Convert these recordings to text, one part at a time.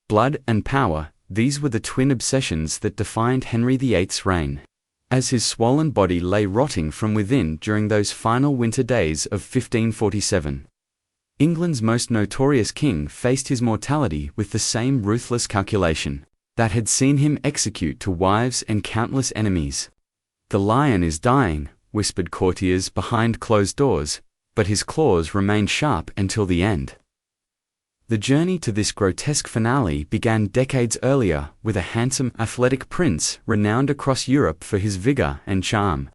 Blood and power, these were the twin obsessions that defined Henry VIII's reign. As his swollen body lay rotting from within during those final winter days of 1547, England's most notorious king faced his mortality with the same ruthless calculation that had seen him execute to wives and countless enemies. "The lion is dying," whispered courtiers behind closed doors, but his claws remained sharp until the end. The journey to this grotesque finale began decades earlier with a handsome, athletic prince renowned across Europe for his vigor and charm.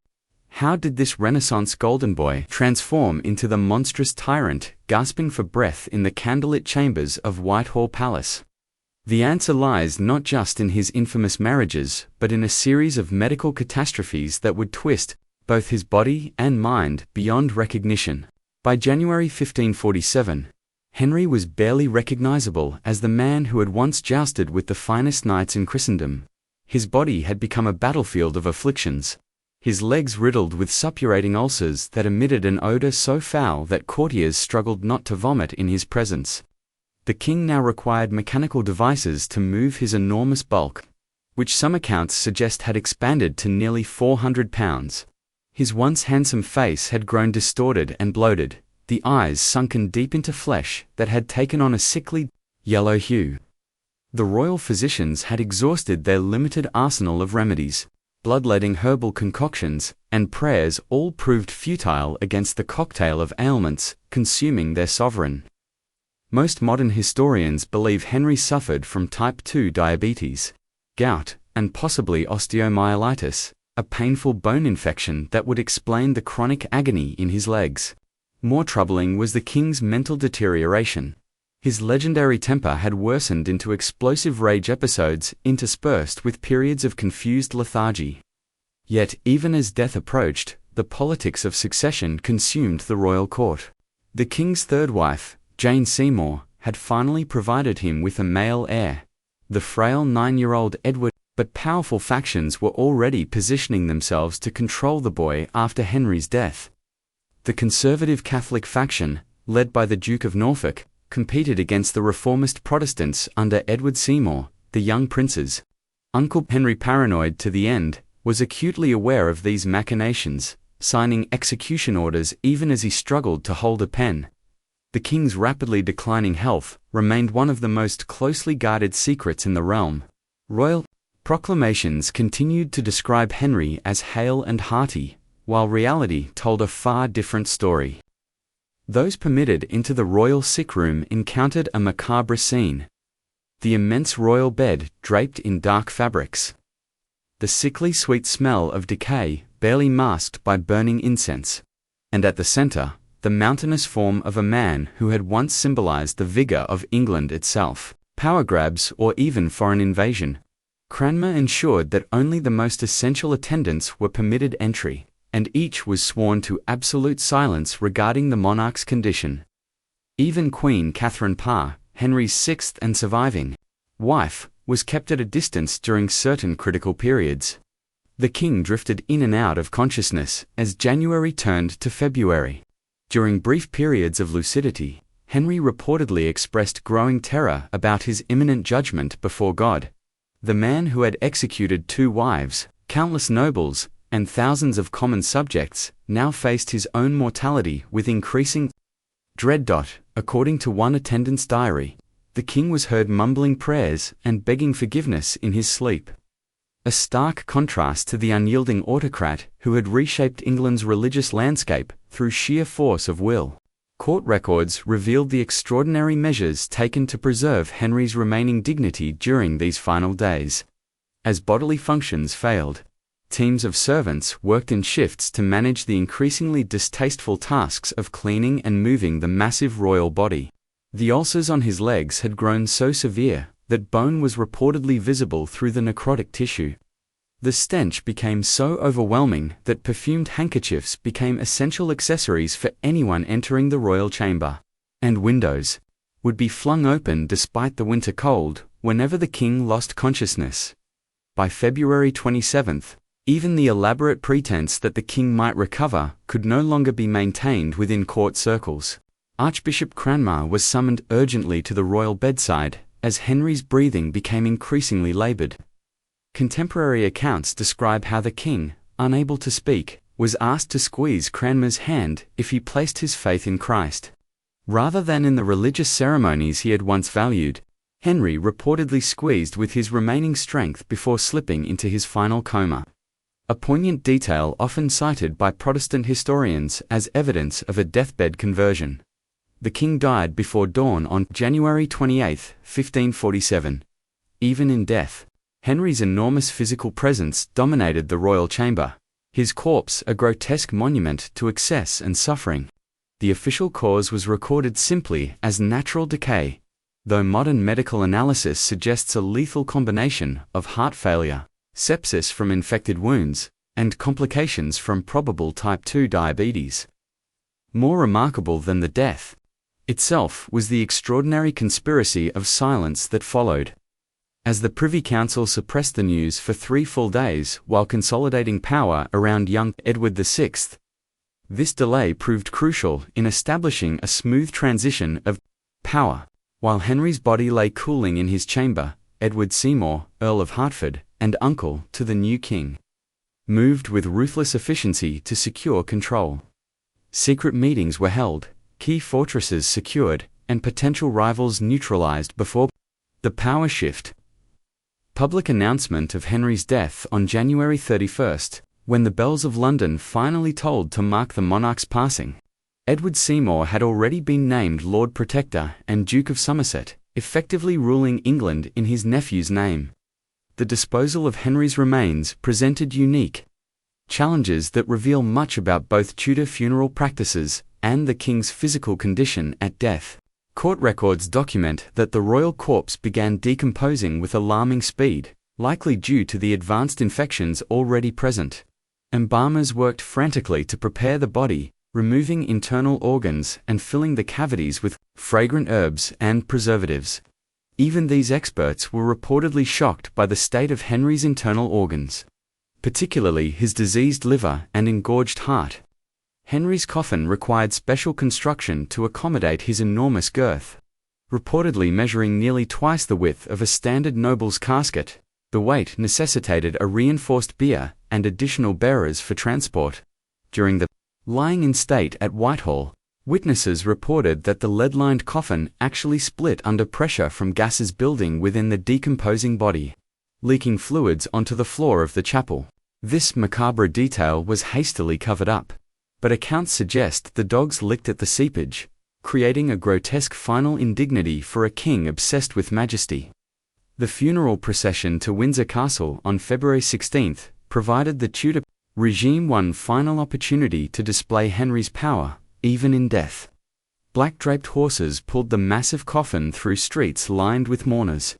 How did this Renaissance golden boy transform into the monstrous tyrant gasping for breath in the candlelit chambers of Whitehall Palace? The answer lies not just in his infamous marriages, but in a series of medical catastrophes that would twist both his body and mind beyond recognition. By January 1547, Henry was barely recognizable as the man who had once jousted with the finest knights in Christendom. His body had become a battlefield of afflictions, his legs riddled with suppurating ulcers that emitted an odor so foul that courtiers struggled not to vomit in his presence. The king now required mechanical devices to move his enormous bulk, which some accounts suggest had expanded to nearly 400 pounds. His once handsome face had grown distorted and bloated, the eyes sunken deep into flesh that had taken on a sickly, yellow hue. The royal physicians had exhausted their limited arsenal of remedies. Bloodletting herbal concoctions and prayers all proved futile against the cocktail of ailments consuming their sovereign. Most modern historians believe Henry suffered from type 2 diabetes, gout, and possibly osteomyelitis, a painful bone infection that would explain the chronic agony in his legs. More troubling was the king's mental deterioration. His legendary temper had worsened into explosive rage episodes interspersed with periods of confused lethargy. Yet, even as death approached, the politics of succession consumed the royal court. The king's third wife, Jane Seymour, had finally provided him with a male heir, the frail 9-year-old Edward, but powerful factions were already positioning themselves to control the boy after Henry's death. The conservative Catholic faction, led by the Duke of Norfolk, competed against the reformist Protestants under Edward Seymour, the young prince's uncle. Henry, paranoid to the end, was acutely aware of these machinations, signing execution orders even as he struggled to hold a pen. The king's rapidly declining health remained one of the most closely guarded secrets in the realm. Royal proclamations continued to describe Henry as hale and hearty, while reality told a far different story. Those permitted into the royal sick room encountered a macabre scene. The immense royal bed draped in dark fabrics. The sickly sweet smell of decay barely masked by burning incense. And at the center, the mountainous form of a man who had once symbolized the vigor of England itself. Power grabs or even foreign invasion. Cranmer ensured that only the most essential attendants were permitted entry, and each was sworn to absolute silence regarding the monarch's condition. Even Queen Catherine Parr, Henry's sixth and surviving wife, was kept at a distance during certain critical periods. The king drifted in and out of consciousness as January turned to February. During brief periods of lucidity, Henry reportedly expressed growing terror about his imminent judgment before God. The man who had executed 2 wives, countless nobles, and thousands of common subjects, now faced his own mortality with increasing dread. According to one attendant's diary, the king was heard mumbling prayers and begging forgiveness in his sleep. A stark contrast to the unyielding autocrat who had reshaped England's religious landscape through sheer force of will. Court records revealed the extraordinary measures taken to preserve Henry's remaining dignity during these final days. As bodily functions failed, teams of servants worked in shifts to manage the increasingly distasteful tasks of cleaning and moving the massive royal body. The ulcers on his legs had grown so severe that bone was reportedly visible through the necrotic tissue. The stench became so overwhelming that perfumed handkerchiefs became essential accessories for anyone entering the royal chamber. And windows would be flung open despite the winter cold whenever the king lost consciousness. By February 27th, even the elaborate pretense that the king might recover could no longer be maintained within court circles. Archbishop Cranmer was summoned urgently to the royal bedside, as Henry's breathing became increasingly labored. Contemporary accounts describe how the king, unable to speak, was asked to squeeze Cranmer's hand if he placed his faith in Christ. Rather than in the religious ceremonies he had once valued, Henry reportedly squeezed with his remaining strength before slipping into his final coma. A poignant detail often cited by Protestant historians as evidence of a deathbed conversion. The king died before dawn on January 28, 1547. Even in death, Henry's enormous physical presence dominated the royal chamber, his corpse a grotesque monument to excess and suffering. The official cause was recorded simply as natural decay, though modern medical analysis suggests a lethal combination of heart failure, sepsis from infected wounds, and complications from probable type 2 diabetes. More remarkable than the death itself was the extraordinary conspiracy of silence that followed. As the Privy Council suppressed the news for 3 full days while consolidating power around young Edward VI, this delay proved crucial in establishing a smooth transition of power. While Henry's body lay cooling in his chamber, Edward Seymour, Earl of Hertford, and uncle to the new king, moved with ruthless efficiency to secure control. Secret meetings were held, key fortresses secured, and potential rivals neutralized before the power shift. Public announcement of Henry's death on January 31st, when the bells of London finally tolled to mark the monarch's passing. Edward Seymour had already been named Lord Protector and Duke of Somerset, effectively ruling England in his nephew's name. The disposal of Henry's remains presented unique challenges that reveal much about both Tudor funeral practices and the king's physical condition at death. Court records document that the royal corpse began decomposing with alarming speed, likely due to the advanced infections already present. Embalmers worked frantically to prepare the body, removing internal organs and filling the cavities with fragrant herbs and preservatives. Even these experts were reportedly shocked by the state of Henry's internal organs, particularly his diseased liver and engorged heart. Henry's coffin required special construction to accommodate his enormous girth, reportedly measuring nearly twice the width of a standard noble's casket. The weight necessitated a reinforced bier and additional bearers for transport. During the lying in state at Whitehall, witnesses reported that the lead-lined coffin actually split under pressure from gases building within the decomposing body, leaking fluids onto the floor of the chapel. This macabre detail was hastily covered up, but accounts suggest the dogs licked at the seepage, creating a grotesque final indignity for a king obsessed with majesty. The funeral procession to Windsor Castle on February 16th provided the Tudor regime one final opportunity to display Henry's power, even in death. Black-draped horses pulled the massive coffin through streets lined with mourners,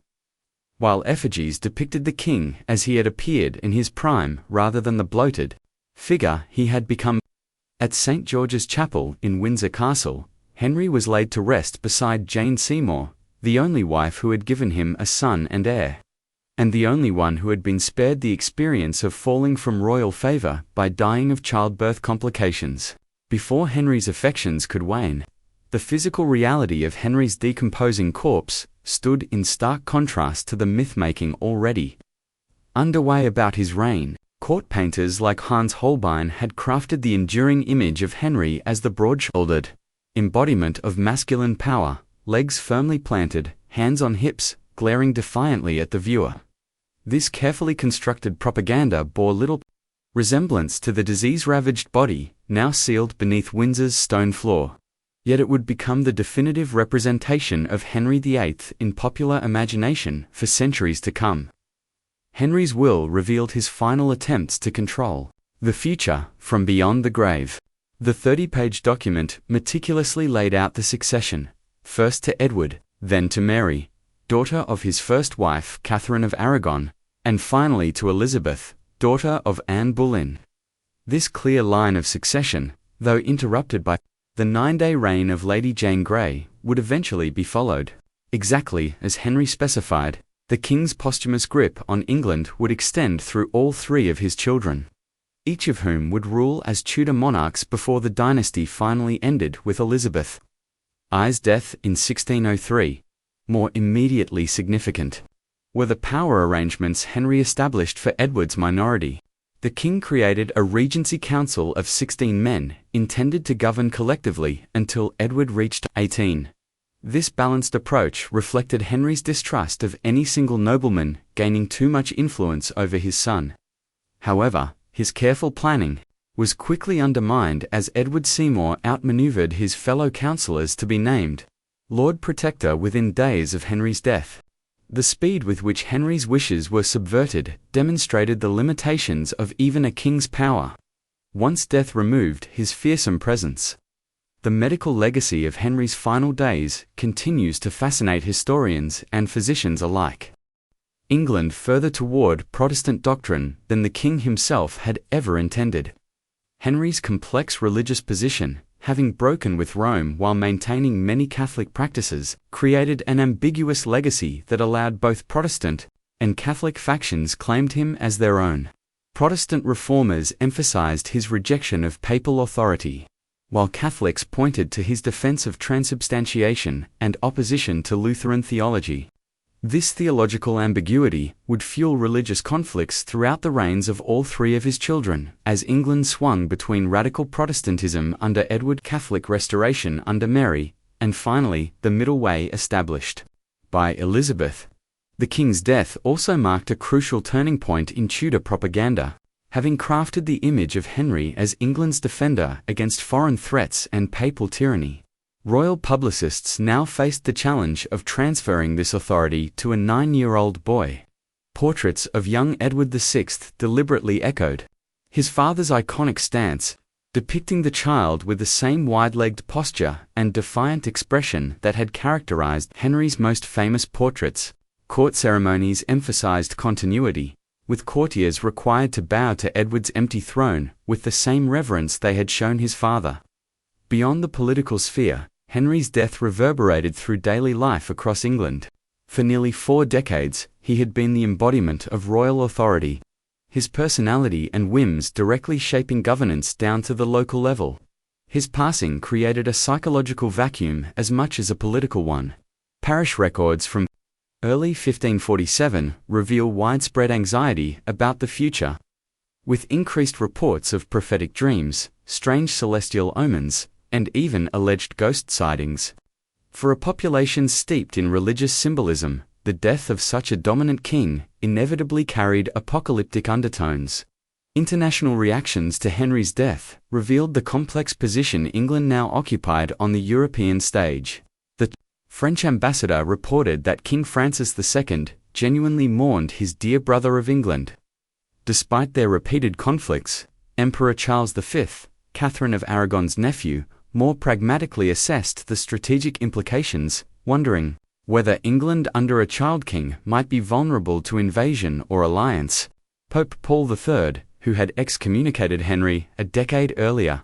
while effigies depicted the king as he had appeared in his prime rather than the bloated figure he had become. At St. George's Chapel in Windsor Castle, Henry was laid to rest beside Jane Seymour, the only wife who had given him a son and heir, and the only one who had been spared the experience of falling from royal favor by dying of childbirth complications. Before Henry's affections could wane, the physical reality of Henry's decomposing corpse stood in stark contrast to the myth-making already underway about his reign. Court painters like Hans Holbein had crafted the enduring image of Henry as the broad-shouldered embodiment of masculine power, legs firmly planted, hands on hips, glaring defiantly at the viewer. This carefully constructed propaganda bore little resemblance to the disease-ravaged body, now sealed beneath Windsor's stone floor. Yet it would become the definitive representation of Henry VIII in popular imagination for centuries to come. Henry's will revealed his final attempts to control the future from beyond the grave. The 30-page document meticulously laid out the succession, first to Edward, then to Mary, daughter of his first wife Catherine of Aragon, and finally to Elizabeth, daughter of Anne Boleyn. This clear line of succession, though interrupted by the 9-day reign of Lady Jane Grey, would eventually be followed. Exactly as Henry specified, the king's posthumous grip on England would extend through all 3 of his children, each of whom would rule as Tudor monarchs before the dynasty finally ended with Elizabeth I's death in 1603, More immediately significant were the power arrangements Henry established for Edward's minority. The king created a regency council of 16 men, intended to govern collectively until Edward reached 18. This balanced approach reflected Henry's distrust of any single nobleman gaining too much influence over his son. However, his careful planning was quickly undermined as Edward Seymour outmaneuvered his fellow councillors to be named Lord Protector within days of Henry's death. The speed with which Henry's wishes were subverted demonstrated the limitations of even a king's power. Once death removed his fearsome presence. The medical legacy of Henry's final days continues to fascinate historians and physicians alike. England further toward Protestant doctrine than the king himself had ever intended. Henry's complex religious position, having broken with Rome while maintaining many Catholic practices, created an ambiguous legacy that allowed both Protestant and Catholic factions claimed him as their own. Protestant reformers emphasized his rejection of papal authority, while Catholics pointed to his defense of transubstantiation and opposition to Lutheran theology. This theological ambiguity would fuel religious conflicts throughout the reigns of all three of his children, as England swung between radical Protestantism under Edward, Catholic restoration under Mary, and finally, the middle way established by Elizabeth. The king's death also marked a crucial turning point in Tudor propaganda, having crafted the image of Henry as England's defender against foreign threats and papal tyranny. Royal publicists now faced the challenge of transferring this authority to a 9-year-old boy. Portraits of young Edward VI deliberately echoed his father's iconic stance, depicting the child with the same wide-legged posture and defiant expression that had characterized Henry's most famous portraits. Court ceremonies emphasized continuity, with courtiers required to bow to Edward's empty throne with the same reverence they had shown his father. Beyond the political sphere, Henry's death reverberated through daily life across England. For nearly 4 decades, he had been the embodiment of royal authority, his personality and whims directly shaping governance down to the local level. His passing created a psychological vacuum as much as a political one. Parish records from early 1547 reveal widespread anxiety about the future, with increased reports of prophetic dreams, strange celestial omens, and even alleged ghost sightings. For a population steeped in religious symbolism, the death of such a dominant king inevitably carried apocalyptic undertones. International reactions to Henry's death revealed the complex position England now occupied on the European stage. The French ambassador reported that King Francis II genuinely mourned his dear brother of England. Despite their repeated conflicts, Emperor Charles V, Catherine of Aragon's nephew, more pragmatically assessed the strategic implications, wondering whether England under a child king might be vulnerable to invasion or alliance. Pope Paul III, who had excommunicated Henry a decade earlier,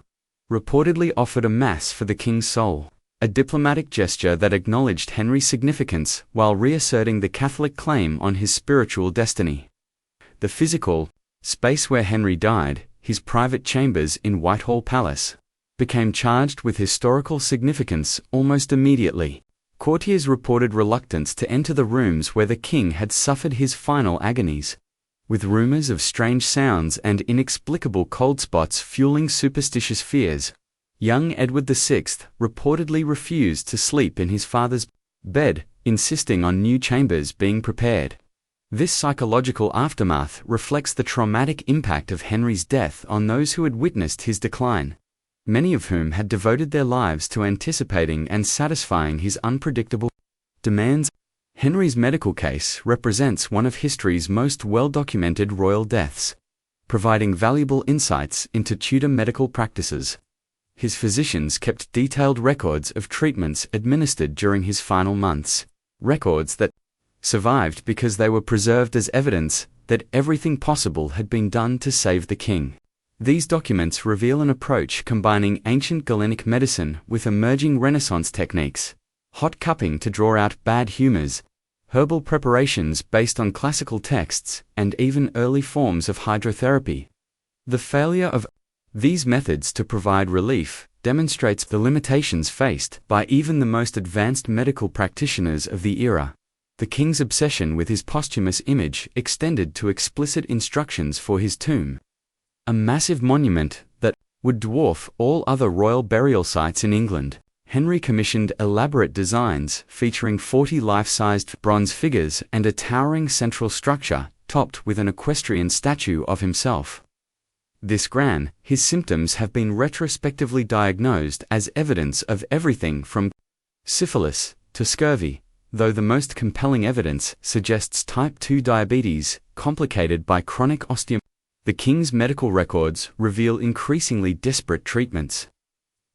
reportedly offered a mass for the king's soul, a diplomatic gesture that acknowledged Henry's significance while reasserting the Catholic claim on his spiritual destiny. The physical space where Henry died, his private chambers in Whitehall Palace, became charged with historical significance almost immediately. Courtiers reported reluctance to enter the rooms where the king had suffered his final agonies, with rumors of strange sounds and inexplicable cold spots fueling superstitious fears. Young Edward VI reportedly refused to sleep in his father's bed, insisting on new chambers being prepared. This psychological aftermath reflects the traumatic impact of Henry's death on those who had witnessed his decline, many of whom had devoted their lives to anticipating and satisfying his unpredictable demands. Henry's medical case represents one of history's most well-documented royal deaths, providing valuable insights into Tudor medical practices. His physicians kept detailed records of treatments administered during his final months, records that survived because they were preserved as evidence that everything possible had been done to save the king. These documents reveal an approach combining ancient Galenic medicine with emerging Renaissance techniques, hot cupping to draw out bad humors, herbal preparations based on classical texts, and even early forms of hydrotherapy. The failure of these methods to provide relief demonstrates the limitations faced by even the most advanced medical practitioners of the era. The king's obsession with his posthumous image extended to explicit instructions for his tomb. A massive monument that would dwarf all other royal burial sites in England. Henry commissioned elaborate designs featuring 40 life-sized bronze figures and a towering central structure, topped with an equestrian statue of himself. This gran, his symptoms have been retrospectively diagnosed as evidence of everything from syphilis to scurvy, though the most compelling evidence suggests type 2 diabetes, complicated by chronic osteoporosis. The king's medical records reveal increasingly desperate treatments.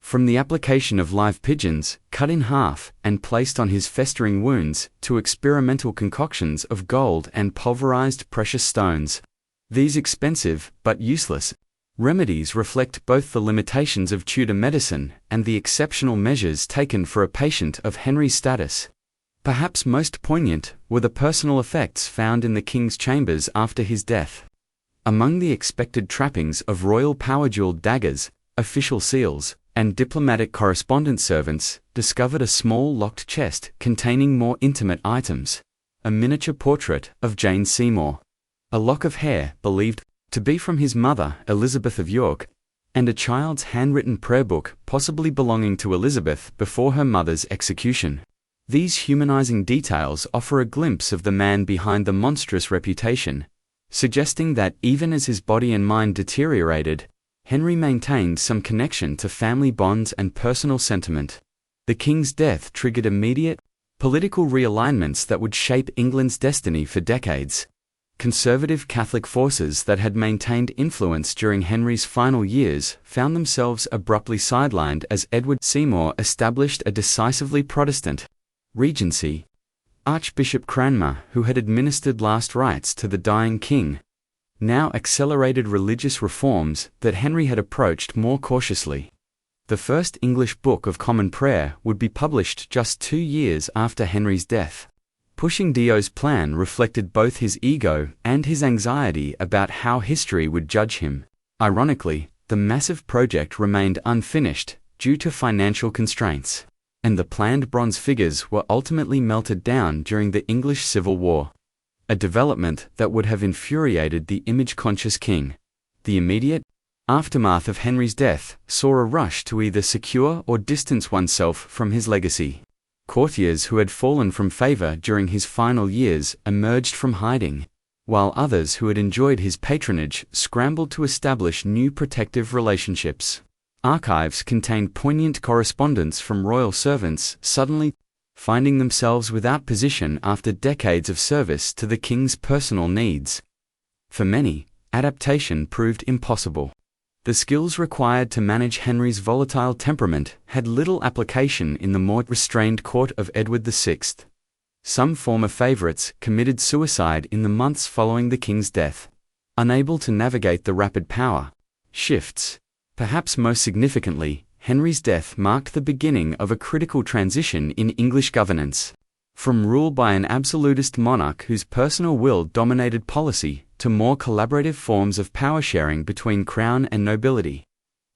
From the application of live pigeons, cut in half and placed on his festering wounds, to experimental concoctions of gold and pulverized precious stones. These expensive, but useless, remedies reflect both the limitations of Tudor medicine and the exceptional measures taken for a patient of Henry's status. Perhaps most poignant were the personal effects found in the king's chambers after his death. Among the expected trappings of royal power-jeweled daggers, official seals, and diplomatic correspondence servants discovered a small locked chest containing more intimate items, a miniature portrait of Jane Seymour, a lock of hair believed to be from his mother, Elizabeth of York, and a child's handwritten prayer book possibly belonging to Elizabeth before her mother's execution. These humanizing details offer a glimpse of the man behind the monstrous reputation, suggesting that even as his body and mind deteriorated, Henry maintained some connection to family bonds and personal sentiment. The king's death triggered immediate political realignments that would shape England's destiny for decades. Conservative Catholic forces that had maintained influence during Henry's final years found themselves abruptly sidelined as Edward Seymour established a decisively Protestant regency. Archbishop Cranmer, who had administered last rites to the dying king, now accelerated religious reforms that Henry had approached more cautiously. The first English Book of Common Prayer would be published just 2 years after Henry's death. Pushing Dio's plan reflected both his ego and his anxiety about how history would judge him. Ironically, the massive project remained unfinished due to financial constraints, and the planned bronze figures were ultimately melted down during the English Civil War, a development that would have infuriated the image-conscious king. The immediate aftermath of Henry's death saw a rush to either secure or distance oneself from his legacy. Courtiers who had fallen from favor during his final years emerged from hiding, while others who had enjoyed his patronage scrambled to establish new protective relationships. Archives contained poignant correspondence from royal servants suddenly finding themselves without position after decades of service to the king's personal needs. For many, adaptation proved impossible. The skills required to manage Henry's volatile temperament had little application in the more restrained court of Edward VI. Some former favorites committed suicide in the months following the king's death, unable to navigate the rapid power shifts. Perhaps most significantly, Henry's death marked the beginning of a critical transition in English governance. From rule by an absolutist monarch whose personal will dominated policy, to more collaborative forms of power sharing between crown and nobility.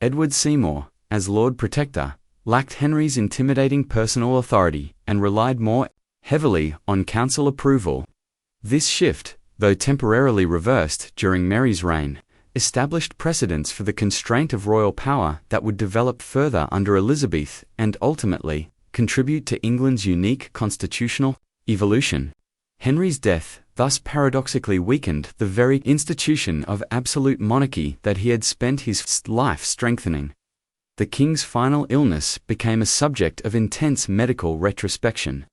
Edward Seymour, as Lord Protector, lacked Henry's intimidating personal authority and relied more heavily on council approval. This shift, though temporarily reversed during Mary's reign, established precedents for the constraint of royal power that would develop further under Elizabeth and ultimately contribute to England's unique constitutional evolution. Henry's death thus paradoxically weakened the very institution of absolute monarchy that he had spent his life strengthening. The king's final illness became a subject of intense medical retrospection,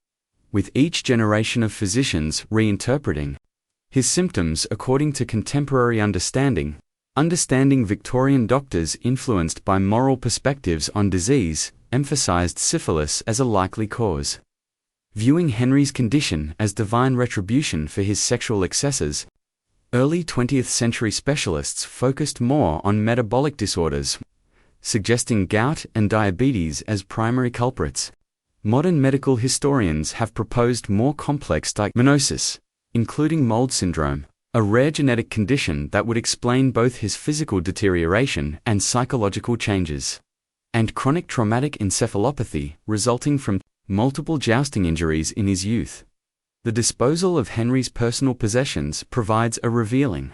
with each generation of physicians reinterpreting his symptoms according to contemporary understanding. Victorian doctors influenced by moral perspectives on disease emphasized syphilis as a likely cause. Viewing Henry's condition as divine retribution for his sexual excesses, early 20th century specialists focused more on metabolic disorders, suggesting gout and diabetes as primary culprits. Modern medical historians have proposed more complex diagnosis, including mold syndrome, a rare genetic condition that would explain both his physical deterioration and psychological changes. and chronic traumatic encephalopathy resulting from multiple jousting injuries in his youth. The disposal of Henry's personal possessions provides a revealing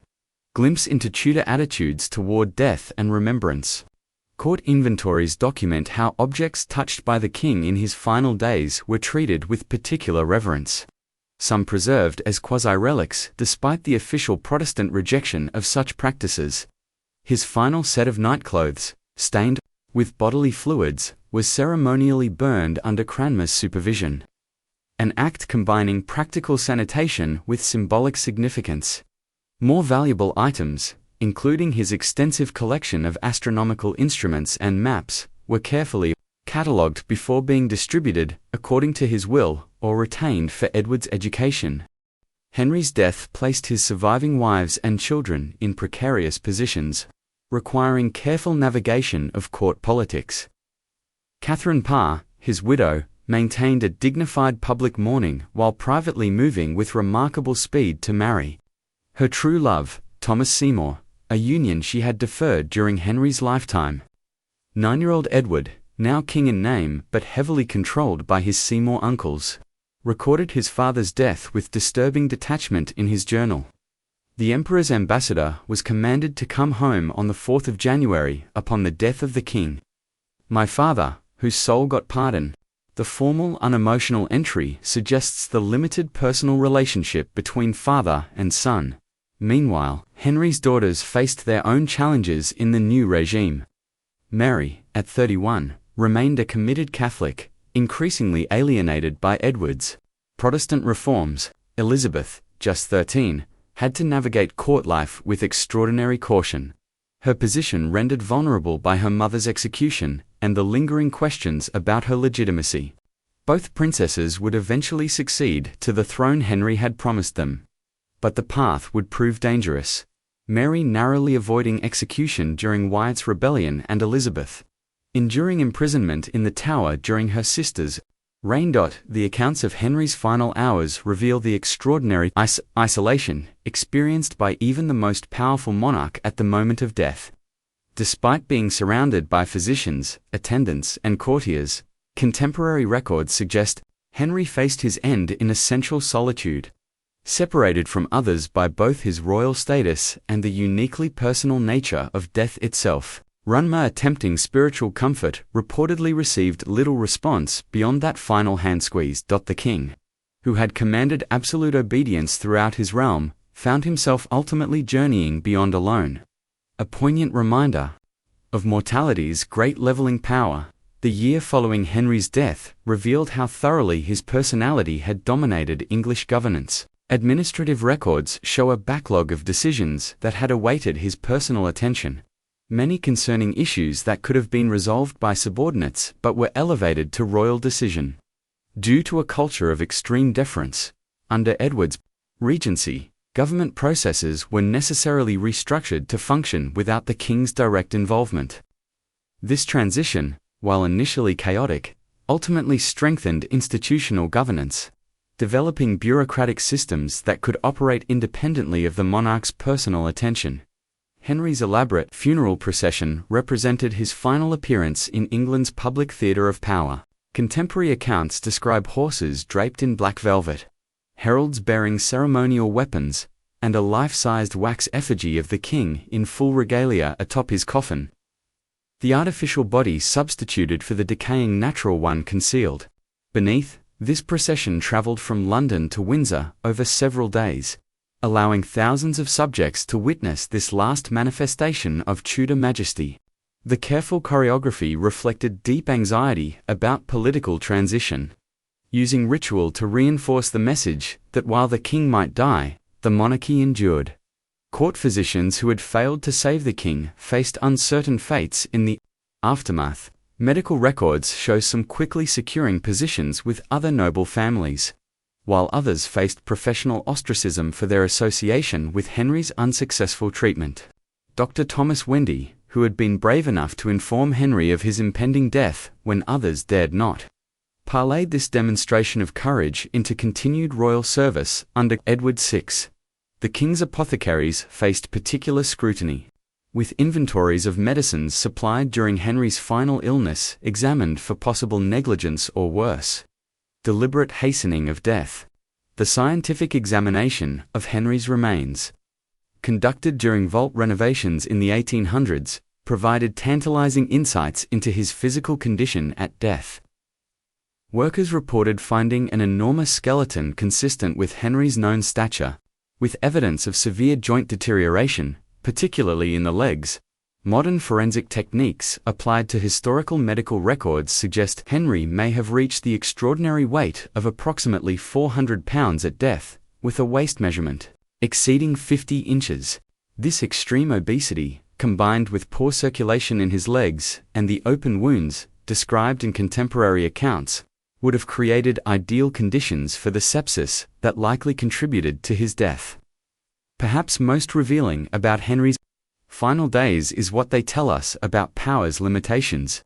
glimpse into Tudor attitudes toward death and remembrance. Court inventories document how objects touched by the king in his final days were treated with particular reverence. Some preserved as quasi-relics despite the official Protestant rejection of such practices. His final set of nightclothes, stained with bodily fluids, was ceremonially burned under Cranmer's supervision. An act combining practical sanitation with symbolic significance. More valuable items, including his extensive collection of astronomical instruments and maps, were carefully catalogued before being distributed according to his will or retained for Edward's education. Henry's death placed his surviving wives and children in precarious positions, requiring careful navigation of court politics. Catherine Parr, his widow, maintained a dignified public mourning while privately moving with remarkable speed to marry her true love, Thomas Seymour, a union she had deferred during Henry's lifetime. 9-year-old Edward, now king in name but heavily controlled by his Seymour uncles, recorded his father's death with disturbing detachment in his journal. The emperor's ambassador was commanded to come home on the 4th of January upon the death of the king. My father, whose soul got pardon. The formal, unemotional entry suggests the limited personal relationship between father and son. Meanwhile, Henry's daughters faced their own challenges in the new regime. Mary, at 31, remained a committed Catholic, increasingly alienated by Edward's Protestant reforms. Elizabeth, just 13, had to navigate court life with extraordinary caution. Her position rendered vulnerable by her mother's execution and the lingering questions about her legitimacy. Both princesses would eventually succeed to the throne Henry had promised them. But the path would prove dangerous. Mary narrowly avoiding execution during Wyatt's rebellion and Elizabeth enduring imprisonment in the Tower during her sister's reign. The accounts of Henry's final hours reveal the extraordinary isolation experienced by even the most powerful monarch at the moment of death. Despite being surrounded by physicians, attendants, and courtiers, contemporary records suggest Henry faced his end in essential solitude, separated from others by both his royal status and the uniquely personal nature of death itself. Ranma, attempting spiritual comfort, reportedly received little response beyond that final hand squeeze. The king, who had commanded absolute obedience throughout his realm, found himself ultimately journeying beyond alone. A poignant reminder of mortality's great leveling power. The year following Henry's death revealed how thoroughly his personality had dominated English governance. Administrative records show a backlog of decisions that had awaited his personal attention, many concerning issues that could have been resolved by subordinates but were elevated to royal decision. Due to a culture of extreme deference, under Edward's regency, government processes were necessarily restructured to function without the king's direct involvement. This transition, while initially chaotic, ultimately strengthened institutional governance, developing bureaucratic systems that could operate independently of the monarch's personal attention. Henry's elaborate funeral procession represented his final appearance in England's public theatre of power. Contemporary accounts describe horses draped in black velvet, heralds bearing ceremonial weapons, and a life-sized wax effigy of the king in full regalia atop his coffin. The artificial body substituted for the decaying natural one concealed beneath. This procession travelled from London to Windsor over several days, allowing thousands of subjects to witness this last manifestation of Tudor majesty. The careful choreography reflected deep anxiety about political transition, using ritual to reinforce the message that while the king might die, the monarchy endured. Court physicians who had failed to save the king faced uncertain fates in the aftermath. Medical records show some quickly securing positions with other noble families, while others faced professional ostracism for their association with Henry's unsuccessful treatment. Dr. Thomas Wendy, who had been brave enough to inform Henry of his impending death when others dared not, parlayed this demonstration of courage into continued royal service under Edward VI. The king's apothecaries faced particular scrutiny. with inventories of medicines supplied during Henry's final illness examined for possible negligence or worse. Deliberate hastening of death. The scientific examination of Henry's remains, conducted during vault renovations in the 1800s, provided tantalizing insights into his physical condition at death. Workers reported finding an enormous skeleton consistent with Henry's known stature, with evidence of severe joint deterioration, particularly in the legs. Modern forensic techniques applied to historical medical records suggest Henry may have reached the extraordinary weight of approximately 400 pounds at death, with a waist measurement exceeding 50 inches. This extreme obesity, combined with poor circulation in his legs and the open wounds described in contemporary accounts, would have created ideal conditions for the sepsis that likely contributed to his death. Perhaps most revealing about Henry's final days is what they tell us about power's limitations.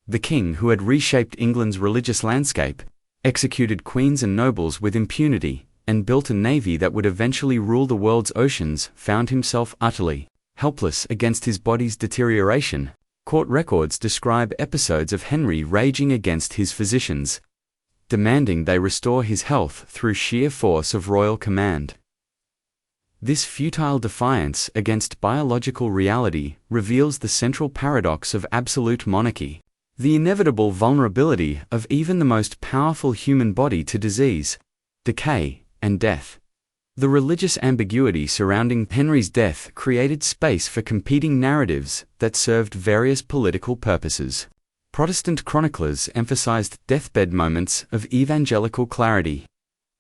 The king who had reshaped England's religious landscape, executed queens and nobles with impunity, and built a navy that would eventually rule the world's oceans, found himself utterly helpless against his body's deterioration. Court records describe episodes of Henry raging against his physicians, demanding they restore his health through sheer force of royal command. This futile defiance against biological reality reveals the central paradox of absolute monarchy, the inevitable vulnerability of even the most powerful human body to disease, decay, and death. The religious ambiguity surrounding Henry's death created space for competing narratives that served various political purposes. Protestant chroniclers emphasized deathbed moments of evangelical clarity,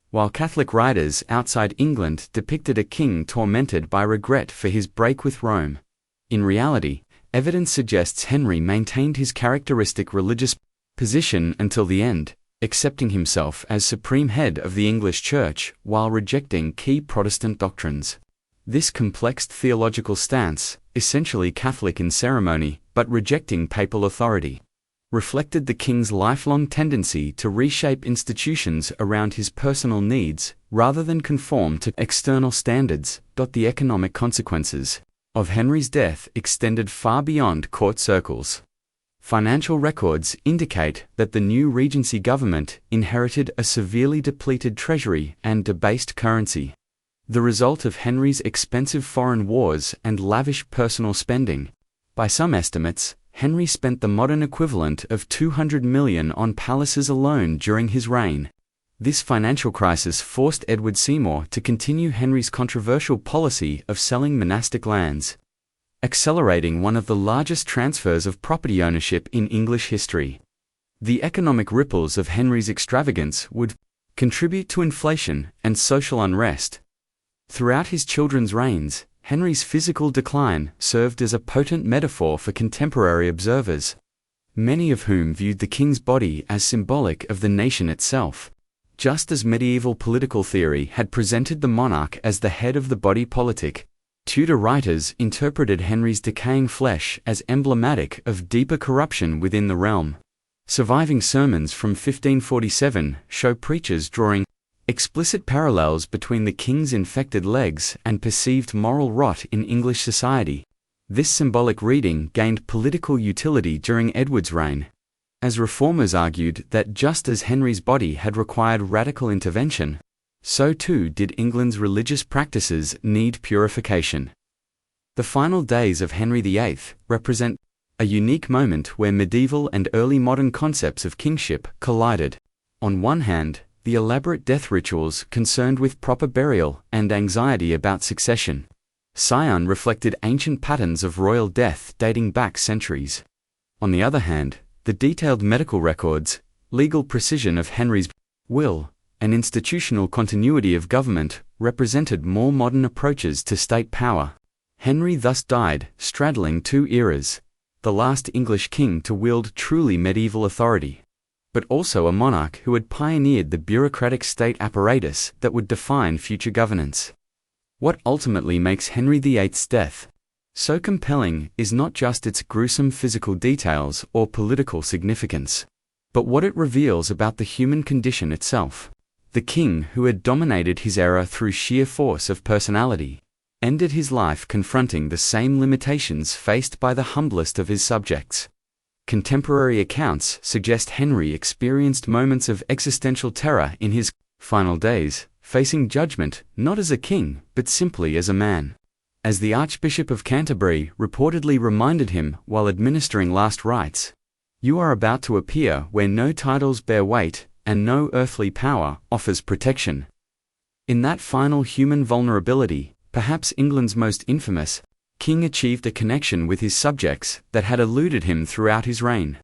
while Catholic writers outside England depicted a king tormented by regret for his break with Rome. In reality, evidence suggests Henry maintained his characteristic religious position until the end, accepting himself as supreme head of the English Church while rejecting key Protestant doctrines. This complex theological stance, essentially Catholic in ceremony but rejecting papal authority, reflected the king's lifelong tendency to reshape institutions around his personal needs rather than conform to external standards. The economic consequences of Henry's death extended far beyond court circles. Financial records indicate that the new Regency government inherited a severely depleted treasury and debased currency, the result of Henry's expensive foreign wars and lavish personal spending. By some estimates, Henry spent the modern equivalent of 200 million on palaces alone during his reign. This financial crisis forced Edward Seymour to continue Henry's controversial policy of selling monastic lands, accelerating one of the largest transfers of property ownership in English history. The economic ripples of Henry's extravagance would contribute to inflation and social unrest. Throughout his children's reigns, Henry's physical decline served as a potent metaphor for contemporary observers, many of whom viewed the king's body as symbolic of the nation itself. Just as medieval political theory had presented the monarch as the head of the body politic, Tudor writers interpreted Henry's decaying flesh as emblematic of deeper corruption within the realm. Surviving sermons from 1547 show preachers drawing explicit parallels between the king's infected legs and perceived moral rot in English society. This symbolic reading gained political utility during Edward's reign, as reformers argued that just as Henry's body had required radical intervention, so too did England's religious practices need purification. The final days of Henry VIII represent a unique moment where medieval and early modern concepts of kingship collided. On one hand, the elaborate death rituals concerned with proper burial and anxiety about succession. Sion reflected ancient patterns of royal death dating back centuries. On the other hand, the detailed medical records, legal precision of Henry's will, and institutional continuity of government represented more modern approaches to state power. Henry thus died, straddling two eras, the last English king to wield truly medieval authority, but also a monarch who had pioneered the bureaucratic state apparatus that would define future governance. What ultimately makes Henry VIII's death so compelling is not just its gruesome physical details or political significance, but what it reveals about the human condition itself. The king who had dominated his era through sheer force of personality ended his life confronting the same limitations faced by the humblest of his subjects. Contemporary accounts suggest Henry experienced moments of existential terror in his final days, facing judgment not as a king but simply as a man. As the Archbishop of Canterbury reportedly reminded him while administering last rites, "You are about to appear where no titles bear weight, and no earthly power offers protection." In that final human vulnerability, perhaps England's most infamous, King achieved a connection with his subjects that had eluded him throughout his reign.